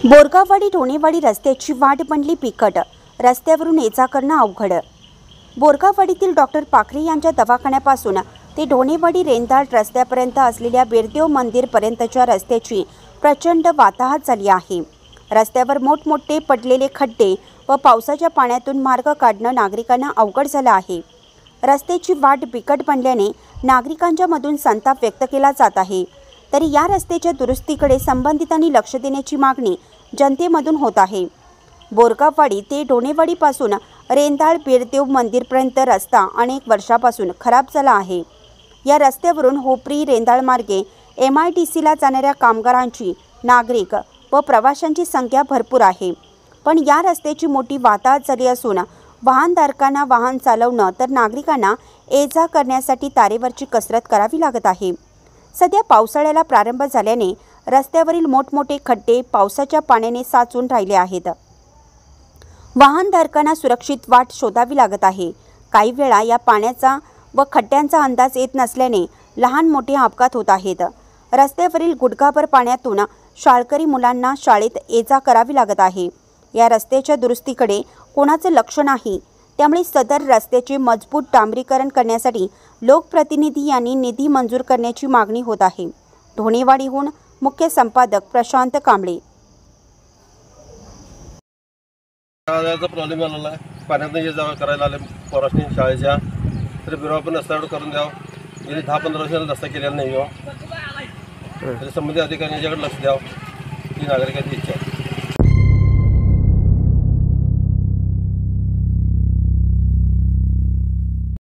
बोरगाववाडी ढोणेवाडी रस्त्याची वाट बनली बिकट, रस्त्यावरून ये-जा करणं अवघड। बोरगाववाडीतील डॉक्टर पाखरे यांच्या दवाखान्यापासून ते ढोणेवाडी रेंदाळ रस्त्यापर्यंत असलेल्या बिरदेव मंदिरपर्यंतच्या रस्त्याची प्रचंड वाताहत झाली आहे। रस्त्यावर मोठमोठे पडलेले खड्डे व पावसाच्या पाण्यातून मार्ग काढणं नागरिकांना अवघड झालं आहे। रस्त्याची वाट बिकट बनल्याने नागरिकांच्या मधून संताप व्यक्त केला जात आहे। तरी या रस्त्याच्या दुरुस्तीकडे संबंधितांनी लक्ष देण्याची मागणी जनतेमधून होत आहे। बोरगाववाडी ते ढोणेवाडीपासून रेंदाळ बिरदेव मंदिरपर्यंत रस्ता अनेक वर्षापासून खराब झाला आहे। या रस्त्यावरून होपरी रेंदाळ मार्गे MIDCला जाणाऱ्या कामगारांची, नागरिक व प्रवाशांची संख्या भरपूर आहे। पण या रस्त्याची मोठी वाताहत झाली असून वाहनधारकांना वाहन चालवणं तर नागरिकांना ये-जा करण्यासाठी तारेवरची कसरत करावी लागत आहे। सध्या पावसाळ्याला प्रारंभ झाल्याने रस्त्यावरील मोठमोठे खड्डे पावसाच्या पाण्याने साचून राहिले आहेत। वाहनधारकांना सुरक्षित वाट शोधावी लागत आहे। काही वेळा या पाण्याचा व खड्ड्यांचा अंदाज येत नसल्याने लहान मोठे अपघात होत आहेत। रस्त्यावरील गुडघाभर पाण्यातून शाळकरी मुलांना शाळेत ये-जा करावी लागत आहे। या रस्त्याच्या दुरुस्तीकडे कोणाचं लक्ष नाही, त्यामुळे सदर रस्त्याचे मजबूत डांबरीकरण करण्यासाठी लोकप्रतिनिधी यांनी निधी मंजूर करण्याची मागणी होत आहे। ढोणेवाडीहून मुख्य संपादक प्रशांत कांबळे। प्रॉब्लेम आलेला आहे, पाण्यात ये-जा करायला आले पोरांनी शाळेच्या, तरी बिरोबा पण रस्ता करून द्यावं। गेली 10-15 वर्षाला रस्ता केलेला नाही हो, तरी संबंधित अधिकाऱ्यांनी याच्याकडे लक्ष द्यावं ही नागरिकांची इच्छा आहे।